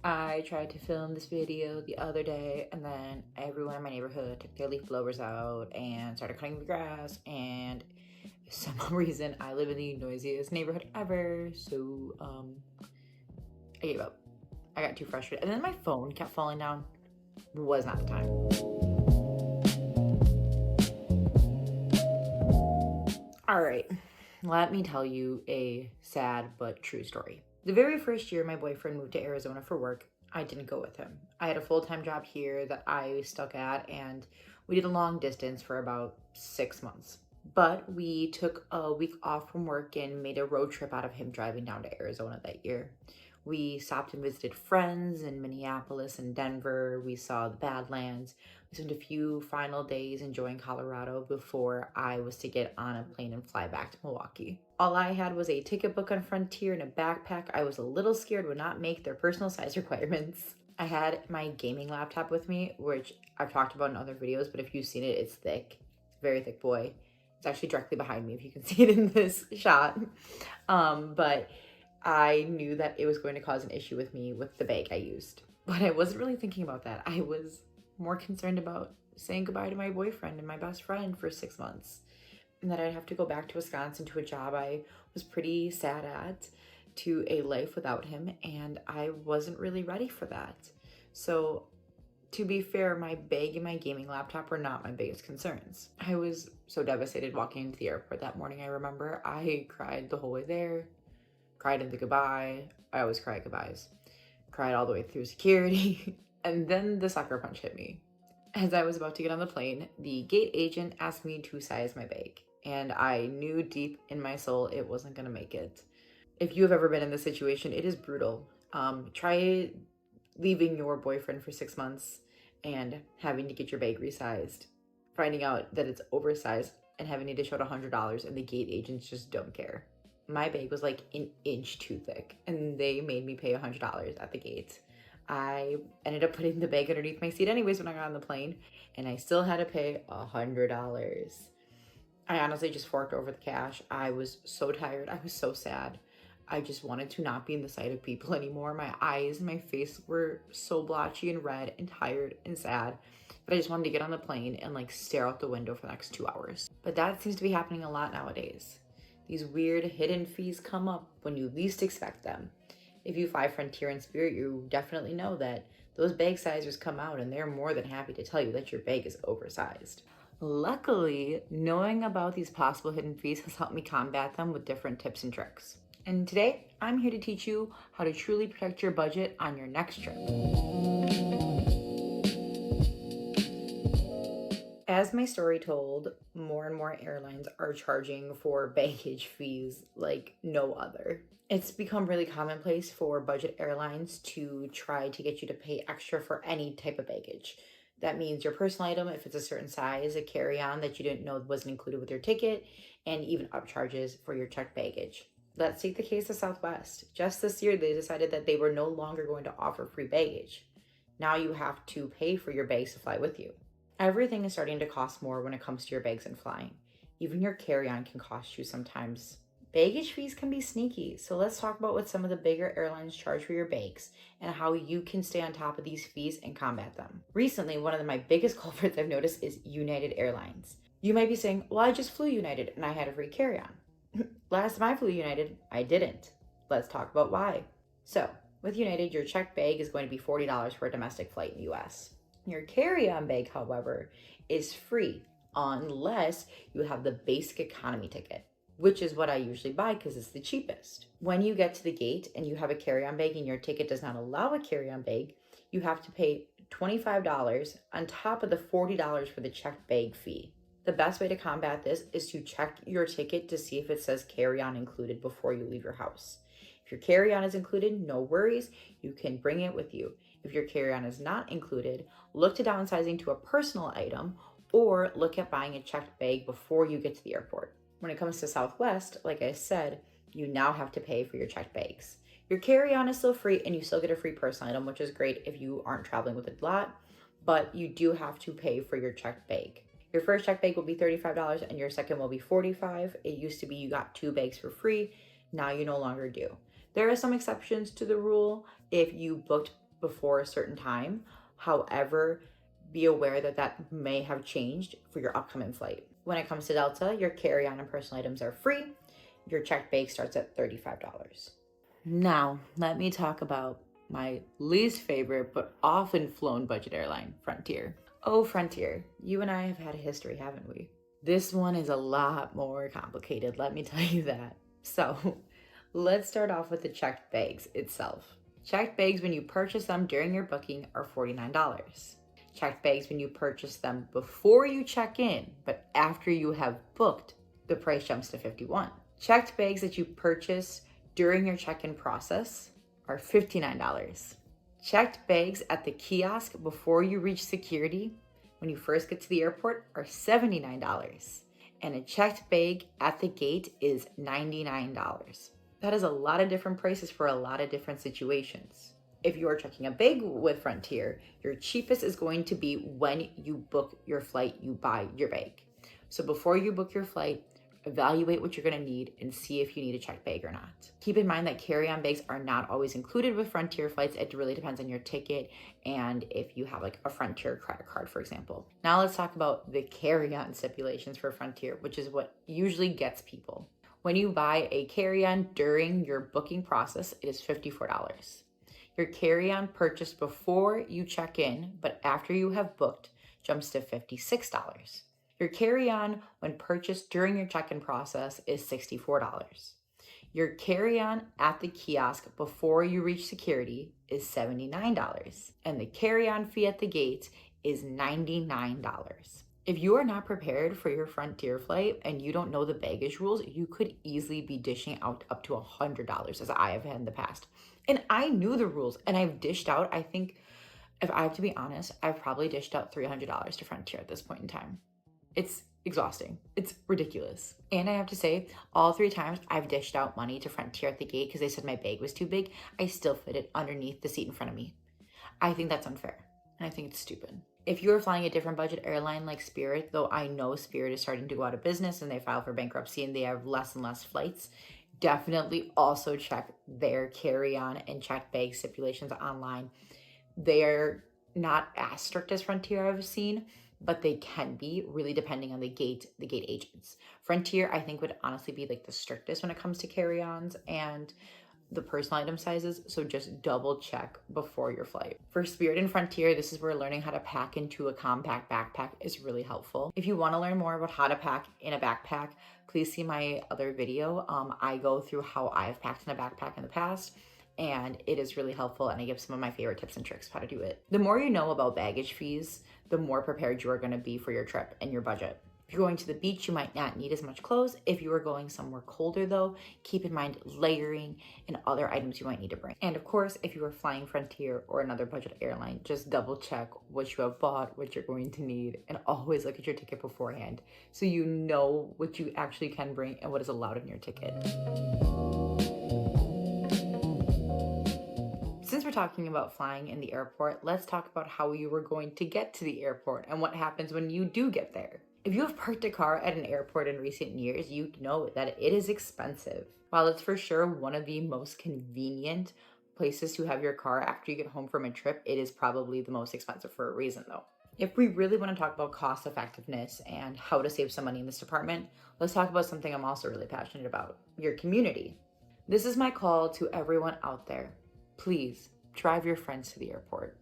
I tried to film this video the other day and then everyone in my neighborhood took their leaf blowers out and started cutting the grass, and for some reason I live in the noisiest neighborhood ever, so I gave up. I got too frustrated and then my phone kept falling down. Was not the time. All right, let me tell you a sad but true story. The very first year my boyfriend moved to Arizona for work, I didn't go with him. I had a full-time job here that I stuck at, and we did a long distance for about 6 months. But we took a week off from work and made a road trip out of him driving down to Arizona that year. We stopped and visited friends in Minneapolis and Denver. We saw the Badlands. We spent a few final days enjoying Colorado before I was to get on a plane and fly back to Milwaukee. All I had was a ticket book on Frontier and a backpack I was a little scared would not make their personal size requirements. I had my gaming laptop with me, which I've talked about in other videos, but if you've seen it, it's thick. Very thick boy. It's actually directly behind me if you can see it in this shot. But I knew that it was going to cause an issue with me with the bag I used. But I wasn't really thinking about that. I was more concerned about saying goodbye to my boyfriend and my best friend for 6 months, and that I'd have to go back to Wisconsin to a job I was pretty sad at, to a life without him, and I wasn't really ready for that. So to be fair, my bag and my gaming laptop were not my biggest concerns. I was so devastated walking into the airport that morning. I remember I cried the whole way there, cried in the goodbye. I always cry at goodbyes. Cried all the way through security. And then the sucker punch hit me. As I was about to get on the plane, the gate agent asked me to size my bag, and I knew deep in my soul it wasn't gonna make it. If you have ever been in this situation, it is brutal. Try leaving your boyfriend for 6 months and having to get your bag resized, finding out that it's oversized and having to dish out $100, and the gate agents just don't care. My bag was like an inch too thick, and they made me pay $100 at the gate. I ended up putting the bag underneath my seat anyways when I got on the plane, and I still had to pay $100. I honestly just forked over the cash. I was so tired. I was so sad. I just wanted to not be in the sight of people anymore. My eyes and my face were so blotchy and red and tired and sad, but I just wanted to get on the plane and like stare out the window for the next 2 hours. But that seems to be happening a lot nowadays. These weird hidden fees come up when you least expect them. If you fly Frontier and Spirit, you definitely know that those bag sizers come out and they're more than happy to tell you that your bag is oversized. Luckily, knowing about these possible hidden fees has helped me combat them with different tips and tricks. And today, I'm here to teach you how to truly protect your budget on your next trip. As my story told, more and more airlines are charging for baggage fees like no other. It's become really commonplace for budget airlines to try to get you to pay extra for any type of baggage. That means your personal item, if it's a certain size, a carry-on that you didn't know wasn't included with your ticket, and even upcharges for your checked baggage. Let's take the case of Southwest. Just this year, they decided that they were no longer going to offer free baggage. Now you have to pay for your bags to fly with you. Everything is starting to cost more when it comes to your bags and flying. Even your carry-on can cost you sometimes. Baggage fees can be sneaky, so let's talk about what some of the bigger airlines charge for your bags and how you can stay on top of these fees and combat them. Recently, one of my biggest culprits I've noticed is United Airlines. You might be saying, well, I just flew United and I had a free carry-on. Last time I flew United, I didn't. Let's talk about why. So, with United, your checked bag is going to be $40 for a domestic flight in the US. Your carry-on bag, however, is free unless you have the basic economy ticket, which is what I usually buy because it's the cheapest. When you get to the gate and you have a carry-on bag and your ticket does not allow a carry-on bag, you have to pay $25 on top of the $40 for the checked bag fee. The best way to combat this is to check your ticket to see if it says carry-on included before you leave your house. If your carry-on is included, no worries, you can bring it with you. If your carry-on is not included, look to downsizing to a personal item or look at buying a checked bag before you get to the airport. When it comes to Southwest, like I said, you now have to pay for your checked bags. Your carry-on is still free and you still get a free personal item, which is great if you aren't traveling with a lot, but you do have to pay for your checked bag. Your first checked bag will be $35 and your second will be $45. It used to be you got 2 bags for free. Now you no longer do. There are some exceptions to the rule. If you booked before a certain time. However, be aware that that may have changed for your upcoming flight. When it comes to Delta, your carry-on and personal items are free. Your checked bag starts at $35. Now, let me talk about my least favorite but often flown budget airline, Frontier. Oh, Frontier, you and I have had a history, haven't we? This one is a lot more complicated, let me tell you that. So, let's start off with the checked bags itself. Checked bags when you purchase them during your booking are $49. Checked bags when you purchase them before you check in, but after you have booked, the price jumps to $51. Checked bags that you purchase during your check-in process are $59. Checked bags at the kiosk before you reach security when you first get to the airport are $79. And a checked bag at the gate is $99. That is a lot of different prices for a lot of different situations. If you are checking a bag with Frontier, your cheapest is going to be when you book your flight, you buy your bag. So before you book your flight, evaluate what you're going to need and see if you need a checked bag or not. Keep in mind that carry-on bags are not always included with Frontier flights. It really depends on your ticket and if you have like a Frontier credit card, for example. Now let's talk about the carry-on stipulations for Frontier, which is what usually gets people. When you buy a carry-on during your booking process, it is $54. Your carry-on purchased before you check in, but after you have booked, jumps to $56. Your carry-on when purchased during your check-in process is $64. Your carry-on at the kiosk before you reach security is $79. And the carry-on fee at the gate is $99. If you are not prepared for your Frontier flight and you don't know the baggage rules, you could easily be dishing out up to $100, as I have had in the past. And I knew the rules and I've dished out, I think, if I have to be honest, I've probably dished out $300 to Frontier at this point in time. It's exhausting. It's ridiculous. And I have to say, all 3 times I've dished out money to Frontier at the gate because they said my bag was too big, I still fit it underneath the seat in front of me. I think that's unfair, and I think it's stupid. If you are flying a different budget airline like Spirit, though I know Spirit is starting to go out of business and they file for bankruptcy and they have less and less flights, definitely also check their carry-on and checked bag stipulations online. They are not as strict as Frontier I've seen, but they can be, really depending on the gate agents. Frontier, I think, would honestly be like the strictest when it comes to carry-ons and the personal item sizes, so just double check before your flight. For Spirit and Frontier, this is where learning how to pack into a compact backpack is really helpful. If you want to learn more about how to pack in a backpack, please see my other video. I go through how I've packed in a backpack in the past, and it is really helpful, and I give some of my favorite tips and tricks of how to do it. The more you know about baggage fees, the more prepared you are going to be for your trip and your budget. If you're going to the beach, you might not need as much clothes. If you are going somewhere colder though, keep in mind layering and other items you might need to bring. And of course, if you are flying Frontier or another budget airline, just double check what you have bought, what you're going to need, and always look at your ticket beforehand so you know what you actually can bring and what is allowed in your ticket. Since we're talking about flying in the airport, let's talk about how you were going to get to the airport and what happens when you do get there. If you have parked a car at an airport in recent years, you know that it is expensive. While it's for sure one of the most convenient places to have your car after you get home from a trip, it is probably the most expensive for a reason though. If we really want to talk about cost effectiveness and how to save some money in this department, let's talk about something I'm also really passionate about, your community. This is my call to everyone out there. Please drive your friends to the airport.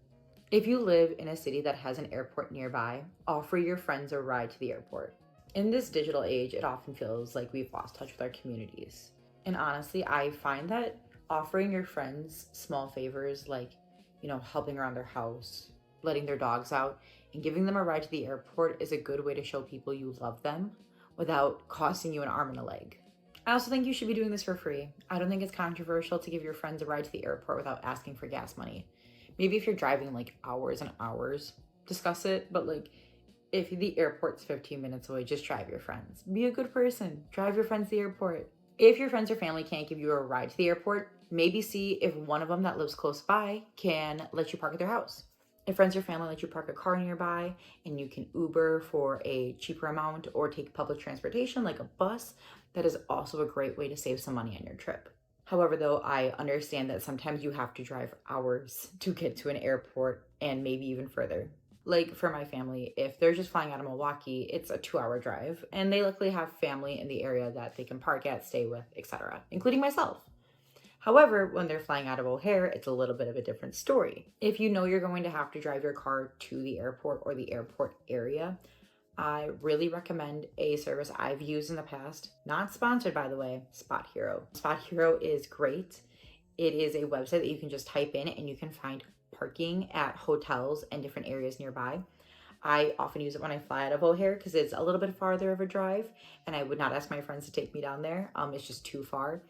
If you live in a city that has an airport nearby, offer your friends a ride to the airport. In this digital age, it often feels like we've lost touch with our communities. And honestly, I find that offering your friends small favors like, helping around their house, letting their dogs out, and giving them a ride to the airport is a good way to show people you love them without costing you an arm and a leg. I also think you should be doing this for free. I don't think it's controversial to give your friends a ride to the airport without asking for gas money. Maybe if you're driving like hours and hours, discuss it, but like if the airport's 15 minutes away, just drive your friends. Be a good person. Drive your friends to the airport. If your friends or family can't give you a ride to the airport, maybe see if one of them that lives close by can let you park at their house. If friends or family let you park a car nearby and you can Uber for a cheaper amount or take public transportation like a bus, that is also a great way to save some money on your trip. However, though, I understand that sometimes you have to drive hours to get to an airport and maybe even further. Like for my family, if they're just flying out of Milwaukee, it's a 2-hour drive, and they luckily have family in the area that they can park at, stay with, etc., including myself. However, when they're flying out of O'Hare, it's a little bit of a different story. If you know you're going to have to drive your car to the airport or the airport area, I really recommend a service I've used in the past, not sponsored by the way, Spot Hero. Spot Hero is great. It is a website that you can just type in and you can find parking at hotels and different areas nearby. I often use it when I fly out of O'Hare because it's a little bit farther of a drive, and I would not ask my friends to take me down there. It's just too far.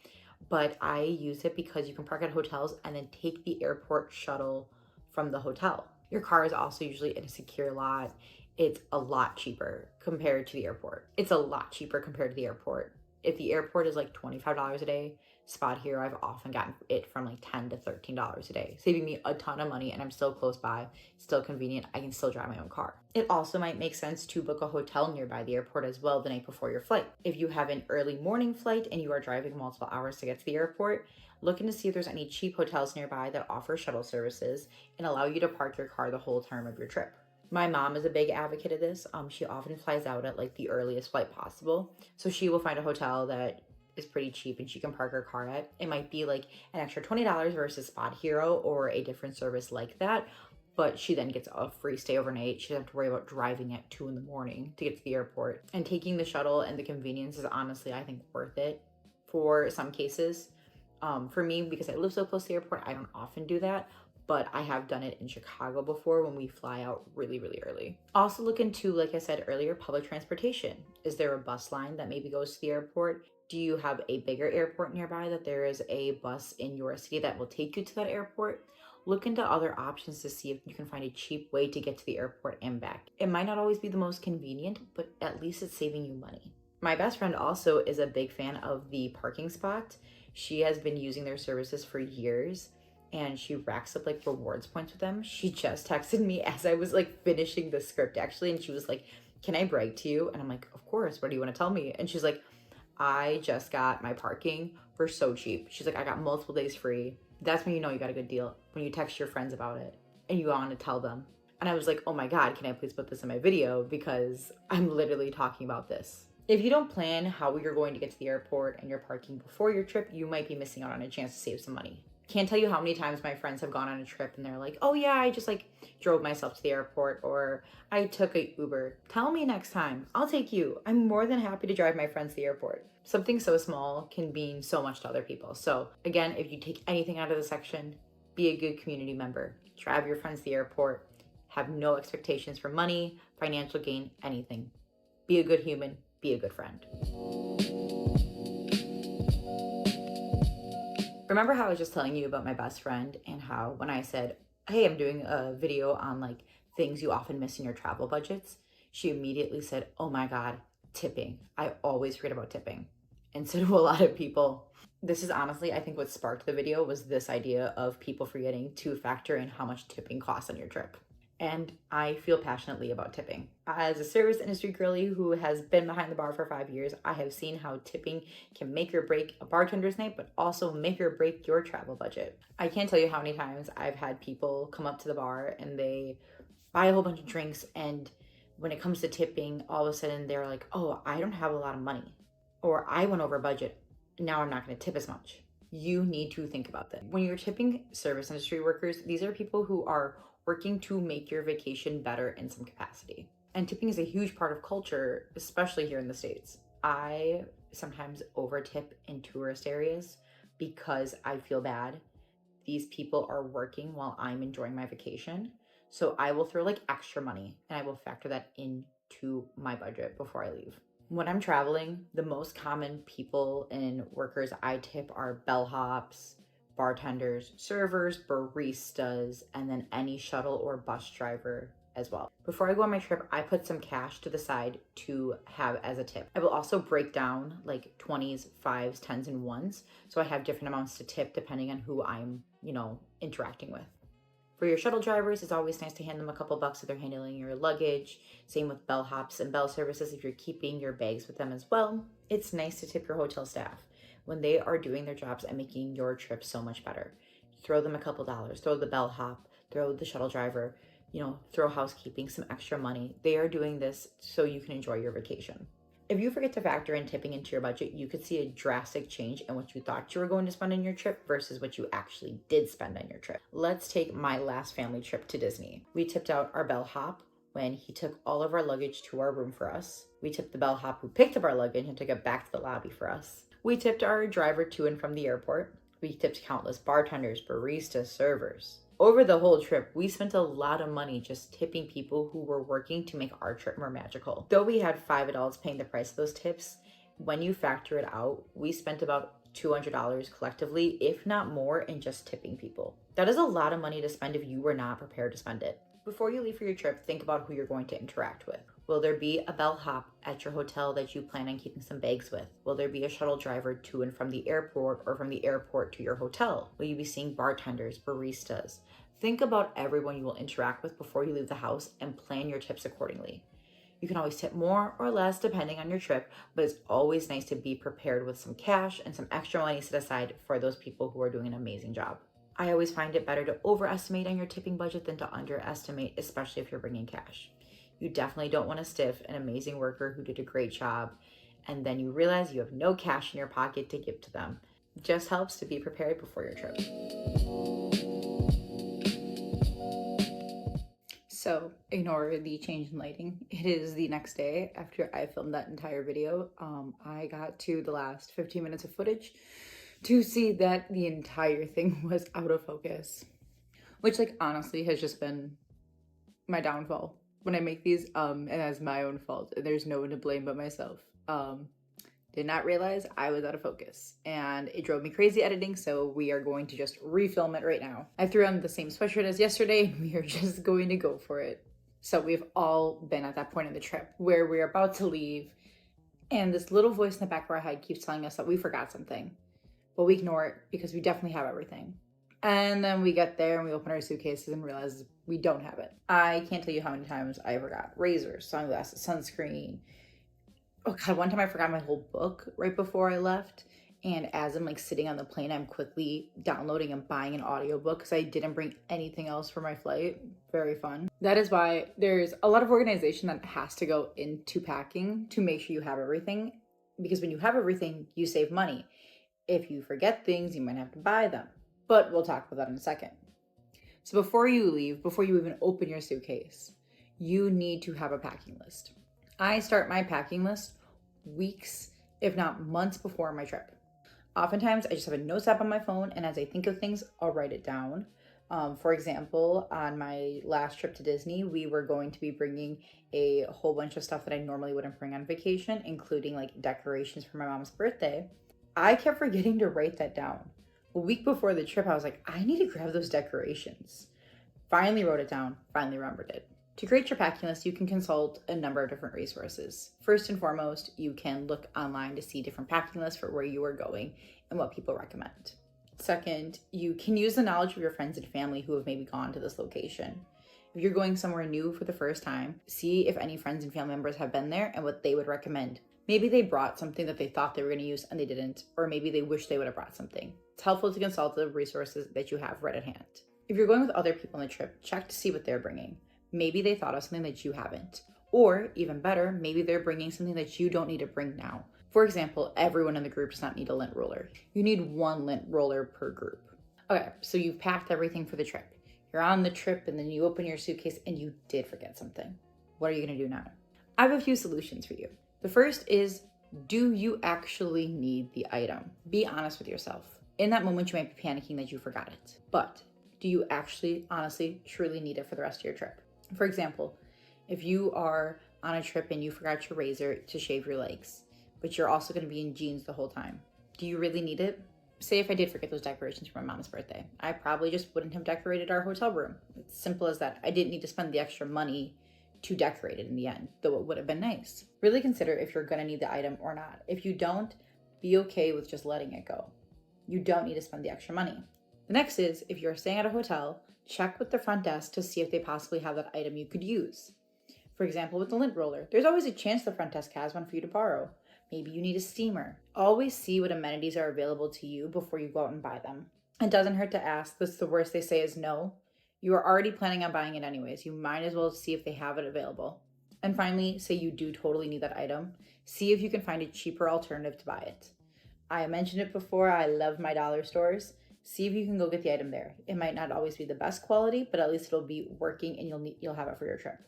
But I use it because you can park at hotels and then take the airport shuttle from the hotel. Your car is also usually in a secure lot. It's a lot cheaper compared to the airport. It's a lot cheaper compared to the airport. If the airport is like $25 a day, Spot Hero, I've often gotten it from like $10 to $13 a day, saving me a ton of money, and I'm still close by, still convenient. I can still drive my own car. It also might make sense to book a hotel nearby the airport as well the night before your flight. If you have an early morning flight and you are driving multiple hours to get to the airport, looking to see if there's any cheap hotels nearby that offer shuttle services and allow you to park your car the whole term of your trip. My mom is a big advocate of this. She often flies out at like the earliest flight possible. So she will find a hotel that is pretty cheap and she can park her car at. It might be like an extra $20 versus Spot Hero or a different service like that. But she then gets a free stay overnight. She doesn't have to worry about driving at 2 in the morning to get to the airport. And taking the shuttle and the convenience is honestly, I think, worth it for some cases. For me, because I live so close to the airport, I don't often do that. But I have done it in Chicago before when we fly out really, really early. Also look into, like I said earlier, public transportation. Is there a bus line that maybe goes to the airport? Do you have a bigger airport nearby that there is a bus in your city that will take you to that airport? Look into other options to see if you can find a cheap way to get to the airport and back. It might not always be the most convenient, but at least it's saving you money. My best friend also is a big fan of the Parking Spot. She has been using their services for years, and she racks up like rewards points with them. She just texted me as I was like finishing the script actually, and she was like, "Can I brag to you?" And I'm like, "Of course, what do you want to tell me?" And she's like, "I just got my parking for so cheap." She's like, "I got multiple days free." That's when you know you got a good deal, when you text your friends about it and you want to tell them. And I was like, "Oh my God, can I please put this in my video? Because I'm literally talking about this." If you don't plan how you're going to get to the airport and your parking before your trip, you might be missing out on a chance to save some money. Can't tell you how many times my friends have gone on a trip and they're like, "Oh yeah, I just like drove myself to the airport," or "I took a Uber." Tell me next time. I'll take you. I'm more than happy to drive my friends to the airport. Something so small can mean so much to other people. So again, if you take anything out of the section, be a good community member. Drive your friends to the airport. Have no expectations for money, financial gain, anything. Be a good human. Be a good friend. Remember how I was just telling you about my best friend and how when I said, "Hey, I'm doing a video on like things you often miss in your travel budgets," she immediately said, "Oh my God, tipping. I always forget about tipping." And so do a lot of people. This is honestly, I think what sparked the video was this idea of people forgetting to factor in how much tipping costs on your trip. And I feel passionately about tipping. As a service industry girly who has been behind the bar for 5 years, I have seen how tipping can make or break a bartender's night, but also make or break your travel budget. I can't tell you how many times I've had people come up to the bar and they buy a whole bunch of drinks, and when it comes to tipping, all of a sudden they're like, "Oh, I don't have a lot of money," or "I went over budget. Now I'm not going to tip as much." You need to think about that. When you're tipping service industry workers, these are people who are working to make your vacation better in some capacity. And tipping is a huge part of culture, especially here in the States. I sometimes over tip in tourist areas because I feel bad. These people are working while I'm enjoying my vacation. So I will throw like extra money and I will factor that into my budget before I leave. When I'm traveling, the most common people and workers I tip are bellhops, bartenders, servers, baristas, and then any shuttle or bus driver as well. Before I go on my trip, I put some cash to the side to have as a tip. I will also break down like 20s, 5s, 10s, and 1s. So I have different amounts to tip depending on who I'm, interacting with. For your shuttle drivers, it's always nice to hand them a couple bucks if they're handling your luggage. Same with bellhops and bell services if you're keeping your bags with them as well. It's nice to tip your hotel staff. when they are doing their jobs and making your trip so much better. Throw them a couple dollars, throw the bellhop, throw the shuttle driver, throw housekeeping, some extra money. They are doing this so you can enjoy your vacation. If you forget to factor in tipping into your budget, you could see a drastic change in what you thought you were going to spend on your trip versus what you actually did spend on your trip. Let's take my last family trip to Disney. We tipped out our bellhop when he took all of our luggage to our room for us. We tipped the bellhop who picked up our luggage and took it back to the lobby for us. We tipped our driver to and from the airport. We tipped countless bartenders, baristas, servers. Over the whole trip, we spent a lot of money just tipping people who were working to make our trip more magical. Though we had 5 adults paying the price of those tips, when you factor it out, we spent about $200 collectively, if not more, in just tipping people. That is a lot of money to spend if you were not prepared to spend it. Before you leave for your trip, think about who you're going to interact with. Will there be a bellhop at your hotel that you plan on keeping some bags with? Will there be a shuttle driver to and from the airport or from the airport to your hotel? Will you be seeing bartenders, baristas? Think about everyone you will interact with before you leave the house and plan your tips accordingly. You can always tip more or less depending on your trip, but it's always nice to be prepared with some cash and some extra money set aside for those people who are doing an amazing job. I always find it better to overestimate on your tipping budget than to underestimate, especially if you're bringing cash. You definitely don't want to stiff an amazing worker who did a great job, and then you realize you have no cash in your pocket to give to them. It just helps to be prepared before your trip. So ignore the change in lighting. It is the next day after I filmed that entire video. I got to the last 15 minutes of footage to see that the entire thing was out of focus, which honestly has just been my downfall when I make these, and that's my own fault. There's no one to blame but myself. Did not realize I was out of focus and it drove me crazy editing, so we are going to just refilm it right now. I threw on the same sweatshirt as yesterday and we are just going to go for it. So we've all been at that point in the trip where we're about to leave and this little voice in the back of our head keeps telling us that we forgot something, but we ignore it because we definitely have everything. And then we get there and we open our suitcases and realize we don't have it. I can't tell you how many times I forgot razors, sunglasses, sunscreen. Oh God, one time I forgot my whole book right before I left. And as I'm sitting on the plane, I'm quickly downloading and buying an audiobook because I didn't bring anything else for my flight. Very fun. That is why there's a lot of organization that has to go into packing to make sure you have everything. Because when you have everything, you save money. If you forget things, you might have to buy them. But we'll talk about that in a second. So before you leave, before you even open your suitcase, you need to have a packing list. I start my packing list weeks, if not months before my trip. Oftentimes, I just have a notes app on my phone, and as I think of things, I'll write it down. For example, on my last trip to Disney, we were going to be bringing a whole bunch of stuff that I normally wouldn't bring on vacation, including decorations for my mom's birthday. I kept forgetting to write that down. A week before the trip, I was like, I need to grab those decorations. Finally wrote it down, finally remembered it. To create your packing list, you can consult a number of different resources. First and foremost, you can look online to see different packing lists for where you are going and what people recommend. Second, you can use the knowledge of your friends and family who have maybe gone to this location. If you're going somewhere new for the first time, see if any friends and family members have been there and what they would recommend. Maybe they brought something that they thought they were going to use and they didn't, or maybe they wish they would have brought something. It's helpful to consult the resources that you have right at hand. If you're going with other people on the trip, check to see what they're bringing. Maybe they thought of something that you haven't. Or, even better, maybe they're bringing something that you don't need to bring now. For example, everyone in the group does not need a lint roller. You need one lint roller per group. Okay, so you've packed everything for the trip. You're on the trip and then you open your suitcase and you did forget something. What are you going to do now? I have a few solutions for you. The first is, do you actually need the item? Be honest with yourself. In that moment, you might be panicking that you forgot it. But do you actually, honestly, truly need it for the rest of your trip? For example, if you are on a trip and you forgot your razor to shave your legs, but you're also going to be in jeans the whole time, do you really need it? Say if I did forget those decorations for my mom's birthday, I probably just wouldn't have decorated our hotel room. It's simple as that. I didn't need to spend the extra money to decorate it in the end, though it would have been nice. Really consider if you're going to need the item or not. If you don't, be okay with just letting it go. You don't need to spend the extra money. The next is, if you're staying at a hotel, check with the front desk to see if they possibly have that item you could use. For example, with the lint roller, there's always a chance the front desk has one for you to borrow. Maybe you need a steamer. Always see what amenities are available to you before you go out and buy them. It doesn't hurt to ask. That's the worst they say is no. You are already planning on buying it anyways. You might as well see if they have it available. And finally, say you do totally need that item. See if you can find a cheaper alternative to buy it. I mentioned it before, I love my dollar stores. See if you can go get the item there. It might not always be the best quality, but at least it'll be working and you'll have it for your trip.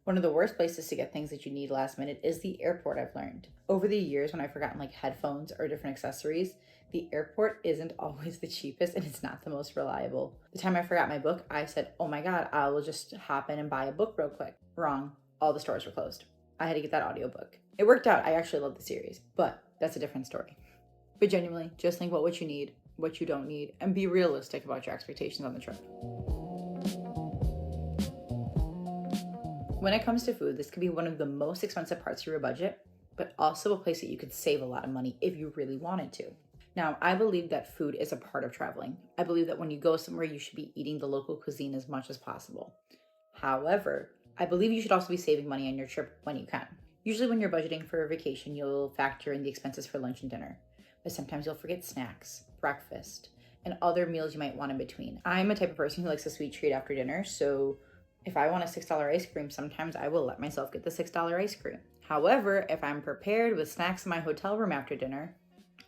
One of the worst places to get things that you need last minute is the airport, I've learned. Over the years, when I've forgotten like headphones or different accessories, the airport isn't always the cheapest and it's not the most reliable. The time I forgot my book, I said, oh my God, I will just hop in and buy a book real quick. Wrong. All the stores were closed. I had to get that audiobook. It worked out. I actually love the series, but that's a different story. But genuinely, just think about what you need, what you don't need, and be realistic about your expectations on the trip. When it comes to food, this could be one of the most expensive parts of your budget, but also a place that you could save a lot of money if you really wanted to. Now, I believe that food is a part of traveling. I believe that when you go somewhere, you should be eating the local cuisine as much as possible. However, I believe you should also be saving money on your trip when you can. Usually when you're budgeting for a vacation, you'll factor in the expenses for lunch and dinner, but sometimes you'll forget snacks, breakfast, and other meals you might want in between. I'm a type of person who likes a sweet treat after dinner, so if I want a $6 ice cream, sometimes I will let myself get the $6 ice cream. However, if I'm prepared with snacks in my hotel room after dinner,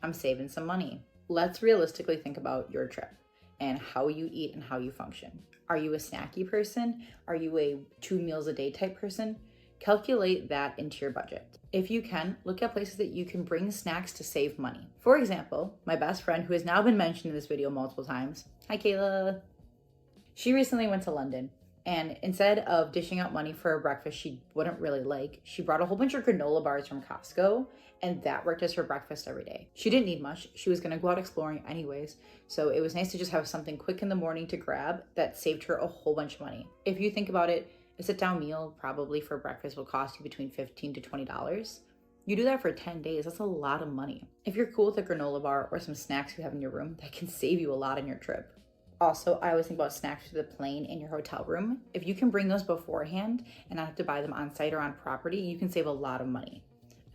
I'm saving some money. Let's realistically think about your trip and how you eat and how you function. Are you a snacky person? Are you a 2 meals a day type person? Calculate that into your budget. If you can, look at places that you can bring snacks to save money. For example, my best friend, who has now been mentioned in this video multiple times, hi Kayla. She recently went to London, and instead of dishing out money for a breakfast she wouldn't really like, she brought a whole bunch of granola bars from Costco, and that worked as her breakfast every day. She didn't need much. She was gonna go out exploring anyways, so it was nice to just have something quick in the morning to grab that saved her a whole bunch of money. If you think about it, a sit-down meal probably for breakfast will cost you between $15 to $20. You do that for 10 days, that's a lot of money. If you're cool with a granola bar or some snacks you have in your room, that can save you a lot on your trip. Also, I always think about snacks for the plane in your hotel room. If you can bring those beforehand and not have to buy them on site or on property, you can save a lot of money.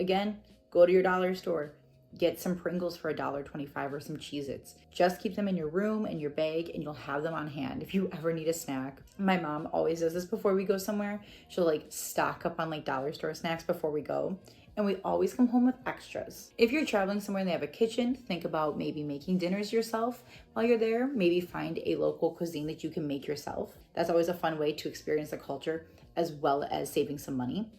Again, go to your dollar store, get some Pringles for $1.25 or some Cheez-Its. Just keep them in your room and your bag and you'll have them on hand if you ever need a snack. My mom always does this before we go somewhere. She'll like stock up on like dollar store snacks before we go. And we always come home with extras. If you're traveling somewhere and they have a kitchen, think about maybe making dinners yourself while you're there. Maybe find a local cuisine that you can make yourself. That's always a fun way to experience the culture as well as saving some money.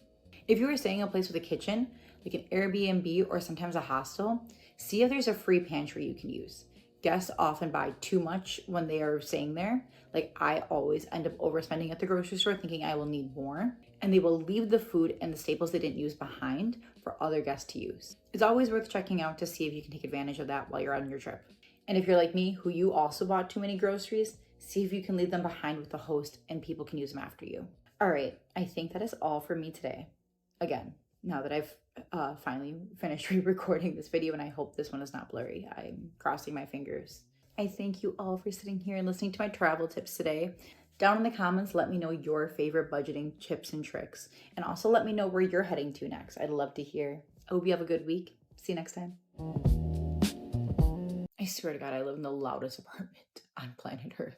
If you are staying in a place with a kitchen, like an Airbnb or sometimes a hostel, see if there's a free pantry you can use. Guests often buy too much when they are staying there. Like I always end up overspending at the grocery store thinking I will need more, and they will leave the food and the staples they didn't use behind for other guests to use. It's always worth checking out to see if you can take advantage of that while you're on your trip. And if you're like me, who you also bought too many groceries, see if you can leave them behind with the host and people can use them after you. All right, I think that is all for me today. Again, now that I've finally finished re-recording this video, and I hope this one is not blurry, I'm crossing my fingers. I thank you all for sitting here and listening to my travel tips today. Down in the comments, let me know your favorite budgeting tips and tricks, and also let me know where you're heading to next. I'd love to hear. I hope you have a good week. See you next time. I swear to God, I live in the loudest apartment on planet Earth.